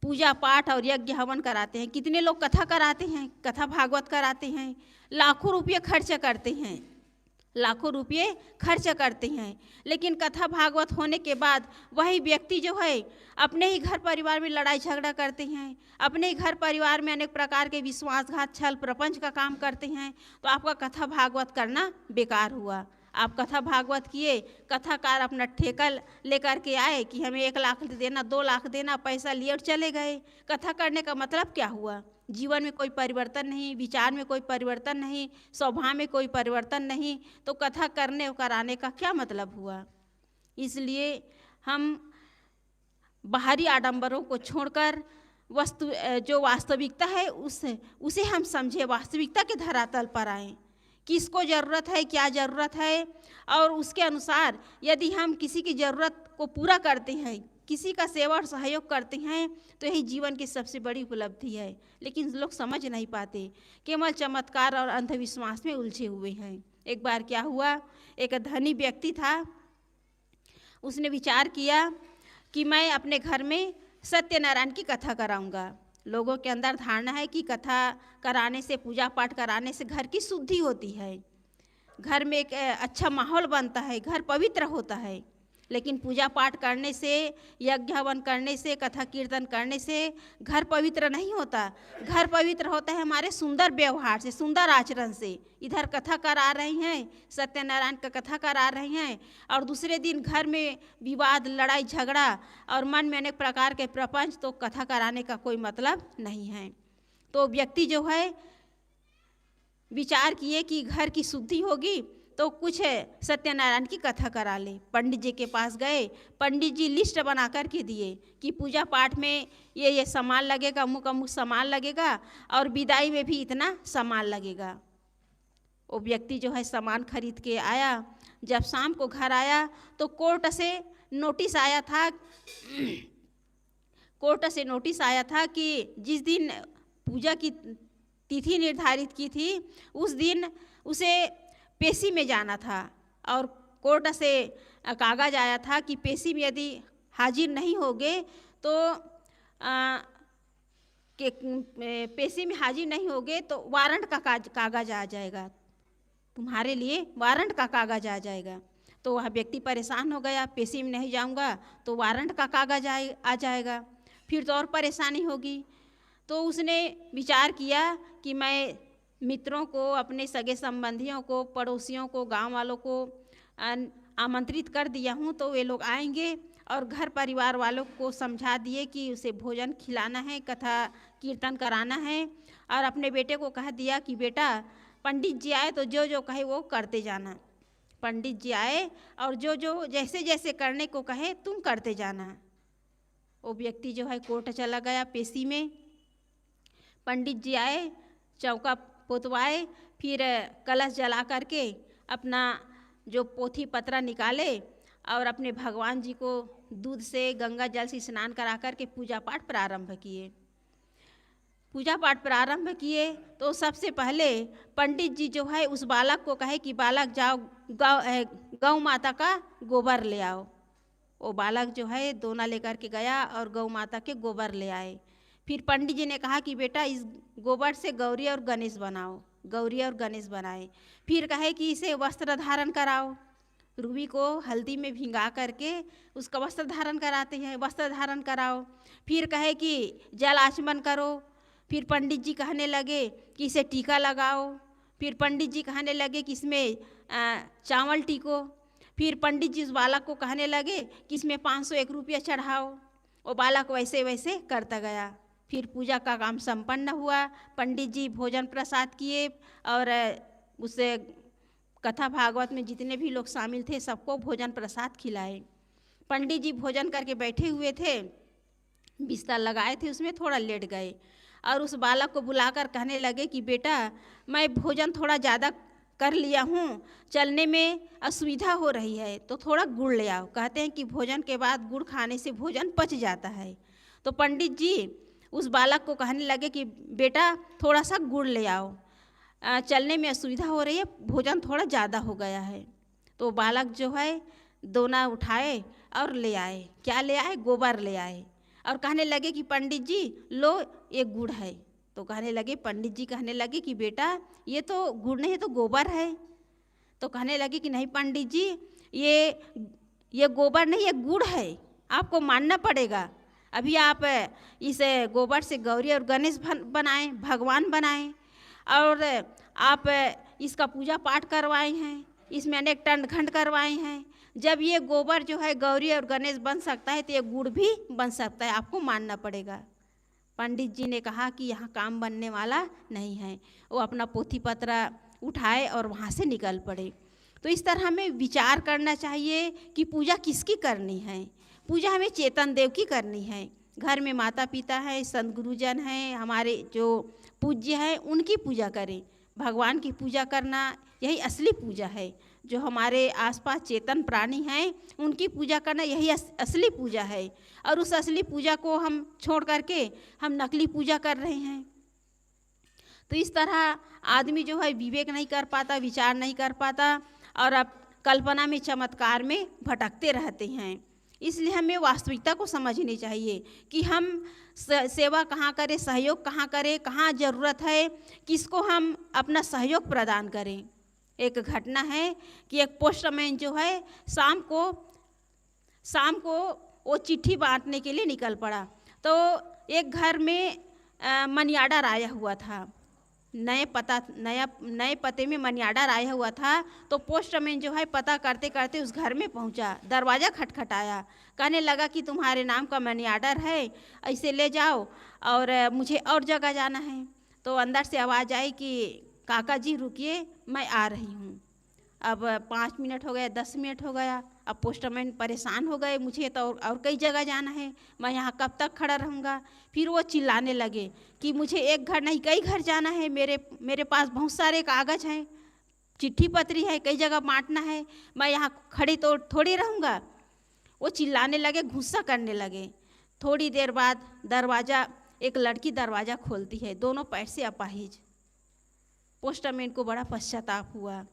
पूजा पाठ और यज्ञ हवन कराते हैं। कितने लोग कथा कराते हैं, कथा भागवत कराते हैं, लाखों रुपये खर्च करते हैं लाखों रुपये खर्च करते हैं, लेकिन कथा भागवत होने के बाद वही व्यक्ति जो है अपने ही घर परिवार में लड़ाई झगड़ा करते हैं, अपने ही घर परिवार में अनेक प्रकार के विश्वासघात छल प्रपंच का काम करते हैं, तो आपका कथा भागवत करना बेकार हुआ। आप कथा भागवत किए, कथाकार अपना ठेका लेकर के आए कि हमें 1 लाख देना, 2 लाख देना, पैसा लिए और चले गए। कथा करने का मतलब क्या हुआ? जीवन में कोई परिवर्तन नहीं, विचार में कोई परिवर्तन नहीं, स्वभाव में कोई परिवर्तन नहीं, तो कथा करने और कराने का क्या मतलब हुआ? इसलिए हम बाहरी आडंबरों को छोड़कर जो वास्तविकता है उसे हम समझे, वास्तविकता के धरातल पर आएँ। किसको ज़रूरत है, क्या ज़रूरत है, और उसके अनुसार यदि हम किसी की ज़रूरत को पूरा करते हैं, किसी का सेवा और सहयोग करते हैं, तो यही जीवन की सबसे बड़ी उपलब्धि है। लेकिन लोग समझ नहीं पाते, केवल चमत्कार और अंधविश्वास में उलझे हुए हैं। एक बार क्या हुआ, एक धनी व्यक्ति था, उसने विचार किया कि मैं अपने घर में सत्यनारायण की कथा कराऊंगा। लोगों के अंदर धारणा है कि कथा कराने से, पूजा पाठ कराने से घर की शुद्धि होती है, घर में एक अच्छा माहौल बनता है, घर पवित्र होता है। लेकिन पूजा पाठ करने से, यज्ञ हवन करने से, कथा कीर्तन करने से घर पवित्र नहीं होता। घर पवित्र होता है हमारे सुंदर व्यवहार से, सुंदर आचरण से। इधर कथा करा रही हैं, सत्यनारायण का कथा करा रही हैं, और दूसरे दिन घर में विवाद, लड़ाई झगड़ा और मन में अनेक प्रकार के प्रपंच, तो कथा कराने का कोई मतलब नहीं है। तो व्यक्ति जो है विचार किए कि घर की शुद्धि होगी तो कुछ सत्यनारायण की कथा करा ले। पंडित जी के पास गए, पंडित जी लिस्ट बना कर के दिए कि पूजा पाठ में ये सामान लगेगा, अमुक अमुक सामान लगेगा, और विदाई में भी इतना सामान लगेगा। वो व्यक्ति जो है सामान खरीद के आया। जब शाम को घर आया तो कोर्ट से नोटिस आया था कि जिस दिन पूजा की तिथि निर्धारित की थी उस दिन उसे पेशी में जाना था, और कोर्ट से कागज़ आया था कि पेशी में यदि हाजिर नहीं होगे तो पेशी में हाजिर नहीं होगे तो वारंट का कागज़ आ जाएगा, तुम्हारे लिए वारंट का कागज़ आ जाएगा। तो वह व्यक्ति परेशान हो गया, पेशी में नहीं जाऊंगा तो वारंट का कागज़ आ जाएगा, फिर तो और परेशानी होगी। तो उसने विचार किया कि मैं मित्रों को, अपने सगे संबंधियों को, पड़ोसियों को, गांव वालों को आमंत्रित कर दिया हूँ, तो वे लोग आएंगे, और घर परिवार वालों को समझा दिए कि उसे भोजन खिलाना है, कथा कीर्तन कराना है, और अपने बेटे को कह दिया कि बेटा पंडित जी आए तो जो जो कहे वो करते जाना। पंडित जी आए और जो जो जैसे जैसे करने को कहे तुम करते जाना। वो व्यक्ति जो है कोर्ट चला गया पेशी में। पंडित जी आए, चौका पोतवाए, फिर कलश जला करके अपना जो पोथी पत्रा निकाले और अपने भगवान जी को दूध से, गंगा जल से स्नान करा करके पूजा पाठ प्रारंभ किए। पूजा पाठ प्रारंभ किए तो सबसे पहले पंडित जी जो है उस बालक को कहे कि बालक जाओ गौ माता का गोबर ले आओ। वो बालक जो है दोना लेकर के गया और गौ माता के गोबर ले आए। फिर पंडित जी ने कहा कि बेटा इस गोबर से गौरी और गणेश बनाओ। गौरी और गणेश बनाए। फिर कहे कि इसे वस्त्र धारण कराओ। रूबी को हल्दी में भिंगा करके उसका वस्त्र धारण कराते हैं, वस्त्र धारण कराओ। फिर कहे कि जल आचमन करो। फिर पंडित जी कहने लगे कि इसे टीका लगाओ। फिर पंडित जी कहने लगे कि इसमें चावल टीको। फिर पंडित जी उस बालक को कहने लगे कि इसमें 501 रुपया चढ़ाओ। वो बालक वैसे वैसे करता गया। फिर पूजा का काम संपन्न हुआ। पंडित जी भोजन प्रसाद किए और उसे कथा भागवत में जितने भी लोग शामिल थे सबको भोजन प्रसाद खिलाए। पंडित जी भोजन करके बैठे हुए थे, बिस्तर लगाए थे, उसमें थोड़ा लेट गए और उस बालक को बुलाकर कहने लगे कि बेटा मैं भोजन थोड़ा ज़्यादा कर लिया हूँ, चलने में असुविधा हो रही है, तो थोड़ा गुड़ ले आओ। कहते हैं कि भोजन के बाद गुड़ खाने से भोजन पच जाता है। तो पंडित जी उस बालक को कहने लगे कि बेटा थोड़ा सा गुड़ ले आओ, चलने में असुविधा हो रही है, भोजन थोड़ा ज़्यादा हो गया है। तो बालक जो है दोना उठाए और ले आए। क्या ले आए? गोबर ले आए और कहने लगे कि पंडित जी लो ये गुड़ है। तो कहने लगे, पंडित जी कहने लगे कि बेटा ये तो गुड़ नहीं, ये तो गोबर है। तो कहने लगी कि नहीं पंडित जी, ये गोबर नहीं, ये गुड़ है, आपको मानना पड़ेगा। अभी आप इस गोबर से गौरी और गणेश बनाएं, भगवान बनाएं, और आप इसका पूजा पाठ करवाए हैं, इसमें अनेक टंडखंड करवाए हैं। जब ये गोबर जो है गौरी और गणेश बन सकता है तो ये गुड़ भी बन सकता है, आपको मानना पड़ेगा। पंडित जी ने कहा कि यहाँ काम बनने वाला नहीं है। वो अपना पोथी पत्र उठाए और वहाँ से निकल पड़े। तो इस तरह हमें विचार करना चाहिए कि पूजा किसकी करनी है। पूजा हमें चेतन देव की करनी है। घर में माता पिता है, संत गुरुजन हैं, हमारे जो पूज्य हैं, उनकी पूजा करें। भगवान की पूजा करना यही असली पूजा है। जो हमारे आसपास चेतन प्राणी हैं, उनकी पूजा करना यही असली पूजा है। और उस असली पूजा को हम छोड़ करके हम नकली पूजा कर रहे हैं। तो इस तरह आदमी जो है विवेक नहीं कर पाता, विचार नहीं कर पाता, और अब कल्पना में, चमत्कार में भटकते रहते हैं। इसलिए हमें वास्तविकता को समझनी चाहिए कि हम सेवा कहाँ करें, सहयोग कहाँ करें, कहाँ ज़रूरत है, किसको हम अपना सहयोग प्रदान करें। एक घटना है कि एक पोस्टमैन जो है शाम को वो चिट्ठी बांटने के लिए निकल पड़ा। तो एक घर में मनी आर्डर आया हुआ था, नए पते में मनी आर्डर आया हुआ था। तो पोस्टमैन जो है पता करते करते उस घर में पहुंचा, दरवाज़ा खटखटाया, कहने लगा कि तुम्हारे नाम का मनी आर्डर है, ऐसे ले जाओ और मुझे और जगह जाना है। तो अंदर से आवाज़ आई कि काका जी रुकिए, मैं आ रही हूँ। अब 5 मिनट हो गया, 10 मिनट हो गया। अब पोस्टमैन परेशान हो गए, मुझे तो और कई जगह जाना है, मैं यहाँ कब तक खड़ा रहूँगा। फिर वो चिल्लाने लगे कि मुझे एक घर नहीं कई घर जाना है, मेरे पास बहुत सारे कागज़ हैं, चिट्ठी पत्री है, कई जगह बांटना है, मैं यहाँ खड़ी तो थोड़ी रहूँगा। वो चिल्लाने लगे, गुस्सा करने लगे। थोड़ी देर बाद एक लड़की दरवाज़ा खोलती है, दोनों पैर से अपाहिज। पोस्टमैन को बड़ा पश्चाताप हुआ,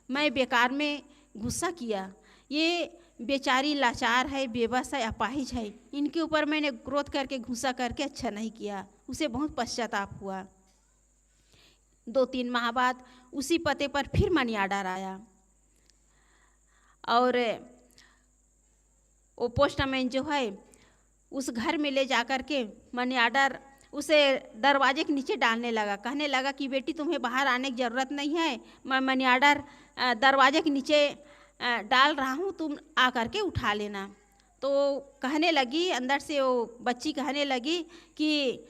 मैं बेकार में गुस्सा किया, ये बेचारी लाचार है, बेबस है, अपाहिज है, इनके ऊपर मैंने क्रोध करके गुस्सा करके अच्छा नहीं किया। उसे बहुत पश्चाताप हुआ। 2-3 माह बाद उसी पते पर फिर मनी आर्डर आया और वो पोस्टमैन जो है उस घर में ले जा कर के मनी आर्डर उसे दरवाजे के नीचे डालने लगा। कहने लगा कि बेटी तुम्हें बाहर आने की ज़रूरत नहीं है, मैं मनी आर्डर दरवाजे के नीचे डाल रहा हूँ, तुम आ कर के उठा लेना। तो कहने लगी, अंदर से वो बच्ची कहने लगी कि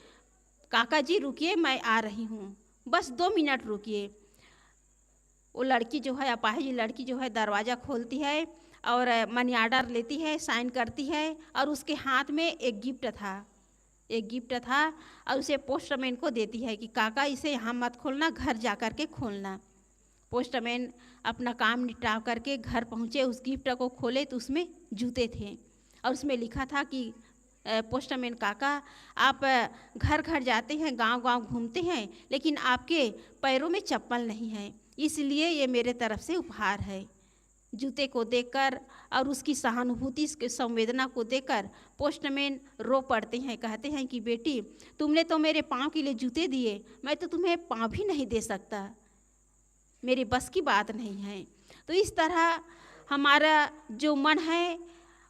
काका जी रुकिए, मैं आ रही हूँ, बस 2 मिनट रुकिए। वो लड़की जो है, अपाहिज लड़की जो है, दरवाज़ा खोलती है और मनी आर्डर लेती है, साइन करती है, और उसके हाथ में एक गिफ्ट था और उसे पोस्टमैन को देती है कि काका इसे यहाँ मत खोलना, घर जा कर के खोलना। पोस्टमैन अपना काम निपटा करके घर पहुँचे, उस गिफ्ट को खोले तो उसमें जूते थे और उसमें लिखा था कि पोस्टमैन काका, आप घर घर जाते हैं, गांव गांव घूमते हैं, लेकिन आपके पैरों में चप्पल नहीं है, इसलिए ये मेरे तरफ से उपहार है। जूते को देखकर और उसकी सहानुभूति, उसकी संवेदना को देखकर पोस्टमैन रो पड़ते हैं, कहते हैं कि बेटी तुमने तो मेरे पाँव के लिए जूते दिए, मैं तो तुम्हें पाँव भी नहीं दे सकता, मेरी बस की बात नहीं है। तो इस तरह हमारा जो मन है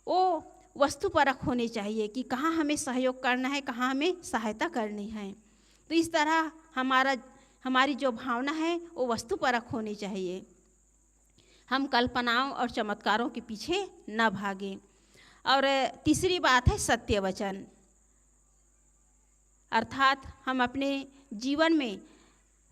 वो वस्तुपरक होनी चाहिए कि कहाँ हमें सहयोग करना है, कहाँ हमें सहायता करनी है। तो इस तरह हमारी जो भावना है वो वस्तुपरक होनी चाहिए। हम कल्पनाओं और चमत्कारों के पीछे न भागें। और तीसरी बात है सत्य वचन, अर्थात हम अपने जीवन में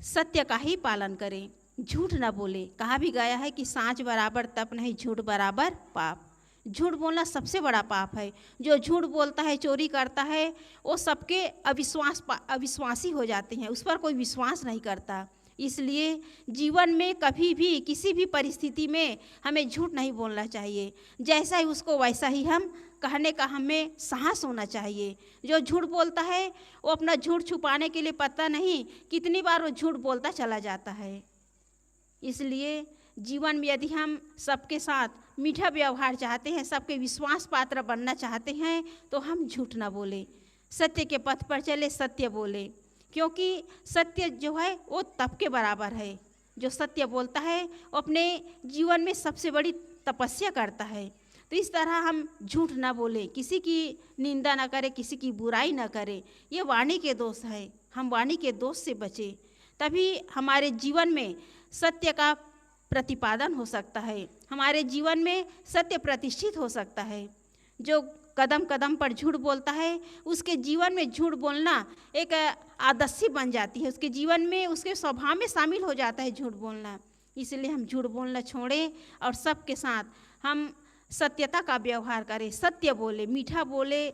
सत्य का ही पालन करें, झूठ न बोले। कहा भी गया है कि सांच बराबर तप नहीं, झूठ बराबर पाप। झूठ बोलना सबसे बड़ा पाप है। जो झूठ बोलता है, चोरी करता है, वो सबके अविश्वासी हो जाते हैं, उस पर कोई विश्वास नहीं करता। इसलिए जीवन में कभी भी किसी भी परिस्थिति में हमें झूठ नहीं बोलना चाहिए। जैसा ही उसको वैसा ही हम कहने का हमें साहस होना चाहिए। जो झूठ बोलता है वो अपना झूठ छुपाने के लिए पता नहीं कितनी बार वो झूठ बोलता चला जाता है। इसलिए जीवन में यदि हम सबके साथ मीठा व्यवहार चाहते हैं, सबके विश्वास पात्र बनना चाहते हैं, तो हम झूठ ना बोलें, सत्य के पथ पर चले, सत्य बोलें। क्योंकि सत्य जो है वो तप के बराबर है। जो सत्य बोलता है वो अपने जीवन में सबसे बड़ी तपस्या करता है। तो इस तरह हम झूठ ना बोले, किसी की निंदा ना करें, किसी की बुराई ना करें। ये वाणी के दोष है, हम वाणी के दोष से बचें, तभी हमारे जीवन में सत्य का प्रतिपादन हो सकता है, हमारे जीवन में सत्य प्रतिष्ठित हो सकता है। जो कदम कदम पर झूठ बोलता है उसके जीवन में झूठ बोलना एक आदत सी बन जाती है, उसके जीवन में, उसके स्वभाव में शामिल हो जाता है झूठ बोलना। इसलिए हम झूठ बोलना छोड़ें और सबके साथ हम सत्यता का व्यवहार करें, सत्य बोले, मीठा बोले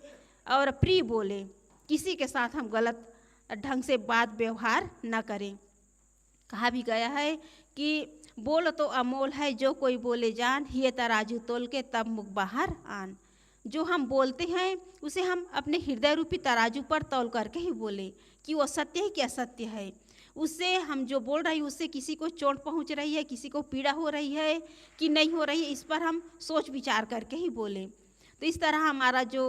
और प्रिय बोले। किसी के साथ हम गलत ढंग से बात व्यवहार न करें। कहा भी गया है कि बोल तो अमोल है, जो कोई बोले जान, ये तराजू तोल के तब मुख बाहर आन। जो हम बोलते हैं उसे हम अपने हृदय रूपी तराजू पर तौल करके ही बोले कि वो सत्य है कि असत्य है। उससे हम जो बोल रहे हैं उससे किसी को चोट पहुंच रही है, किसी को पीड़ा हो रही है कि नहीं हो रही है, इस पर हम सोच विचार करके ही बोले। तो इस तरह हमारा जो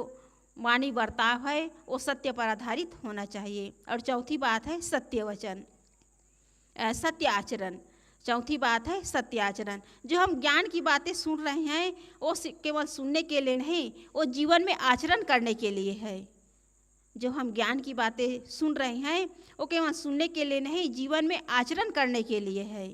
वाणी बर्ताव है वो सत्य पर आधारित होना चाहिए। और चौथी बात है सत्य वचन, सत्य आचरण। चौथी बात है सत्य आचरण। जो हम ज्ञान की बातें सुन रहे हैं वो केवल सुनने के लिए नहीं, वो जीवन में आचरण करने के लिए है। जो हम ज्ञान की बातें सुन रहे हैं वो केवल सुनने के लिए नहीं, जीवन में आचरण करने के लिए है।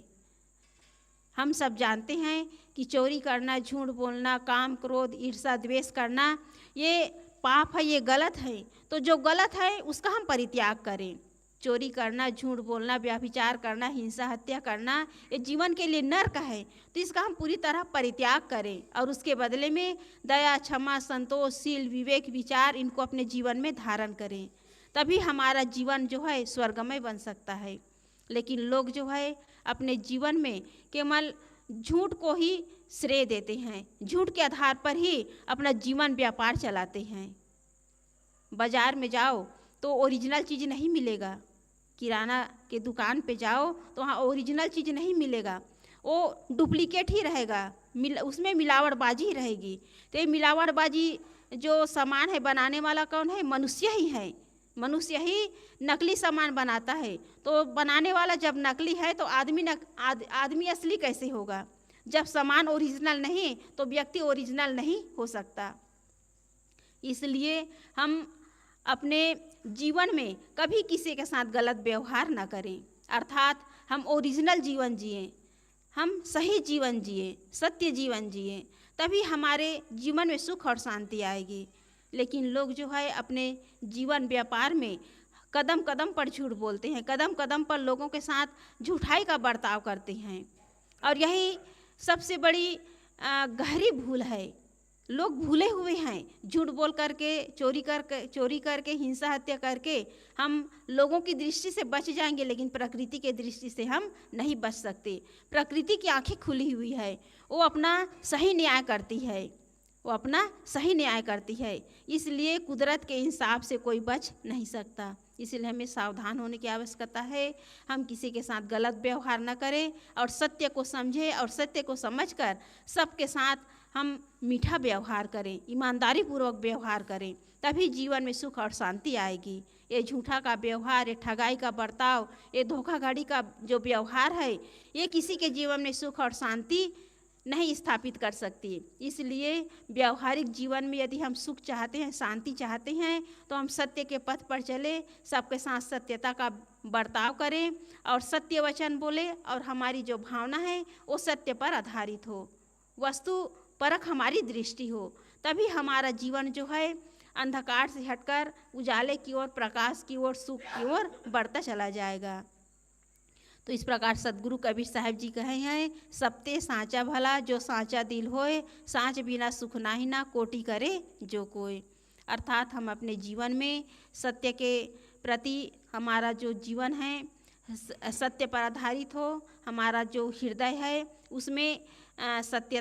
हम सब जानते हैं कि चोरी करना, झूठ बोलना, काम, क्रोध, ईर्ष्या, द्वेष करना ये पाप है, ये गलत है। तो जो गलत है उसका हम परित्याग करें। चोरी करना, झूठ बोलना, व्यभिचार करना, हिंसा, हत्या करना ये जीवन के लिए नर्क है, तो इसका हम पूरी तरह परित्याग करें और उसके बदले में दया, क्षमा, संतोष, शील, विवेक, विचार इनको अपने जीवन में धारण करें। तभी हमारा जीवन जो है स्वर्गमय बन सकता है। लेकिन लोग जो है अपने जीवन में केवल झूठ को ही श्रेय देते हैं, झूठ के आधार पर ही अपना जीवन व्यापार चलाते हैं। बाजार में जाओ तो ओरिजिनल चीज़ नहीं मिलेगा, किराना के दुकान पे जाओ तो वहाँ ओरिजिनल चीज़ नहीं मिलेगा, वो डुप्लीकेट ही रहेगा, उसमें मिलावटबाजी ही रहेगी। तो ये मिलावटबाजी जो सामान है बनाने वाला कौन है? मनुष्य ही है। मनुष्य ही नकली सामान बनाता है। तो बनाने वाला जब नकली है तो आदमी असली कैसे होगा? जब सामान ओरिजिनल नहीं तो व्यक्ति ओरिजिनल नहीं हो सकता। इसलिए हम अपने जीवन में कभी किसी के साथ गलत व्यवहार न करें, अर्थात हम ओरिजिनल जीवन जिएं, हम सही जीवन जिएं, सत्य जीवन जिएं, तभी हमारे जीवन में सुख और शांति आएगी। लेकिन लोग जो है अपने जीवन व्यापार में कदम कदम पर झूठ बोलते हैं, कदम कदम पर लोगों के साथ झूठाई का बर्ताव करते हैं और यही सबसे बड़ी गहरी भूल है। लोग भूले हुए हैं, झूठ बोल करके, चोरी करके, हिंसा हत्या करके हम लोगों की दृष्टि से बच जाएंगे, लेकिन प्रकृति के दृष्टि से हम नहीं बच सकते। प्रकृति की आंखें खुली हुई है, वो अपना सही न्याय करती है, वो अपना सही न्याय करती है। इसलिए कुदरत के इंसाफ से कोई बच नहीं सकता। इसलिए हमें सावधान होने की आवश्यकता है। हम किसी के साथ गलत व्यवहार न करें और सत्य को समझें और सत्य को समझकर सबके साथ हम मीठा व्यवहार करें, ईमानदारी पूर्वक व्यवहार करें, तभी जीवन में सुख और शांति आएगी। ये झूठा का व्यवहार, ये ठगाई का बर्ताव, ये धोखाधड़ी का जो व्यवहार है, ये किसी के जीवन में सुख और शांति नहीं स्थापित कर सकती। इसलिए व्यवहारिक जीवन में यदि हम सुख चाहते हैं, शांति चाहते हैं, तो हम सत्य के पथ पर चले, सबके साथ सत्यता का बर्ताव करें और सत्य वचन बोले और हमारी जो भावना है वो सत्य पर आधारित हो, वस्तु परख हमारी दृष्टि हो। तभी हमारा जीवन जो है अंधकार से हटकर उजाले की ओर, प्रकाश की ओर, सुख की ओर बढ़ता चला जाएगा। तो इस प्रकार सदगुरु कबीर साहब जी कहे हैं, सबते साँचा भला जो साँचा दिल होए, साँच बिना सुख नाही ना कोटि करे जो कोई। अर्थात हम अपने जीवन में सत्य के प्रति हमारा जो जीवन है सत्य पर आधारित हो, हमारा जो हृदय है उसमें सत्यता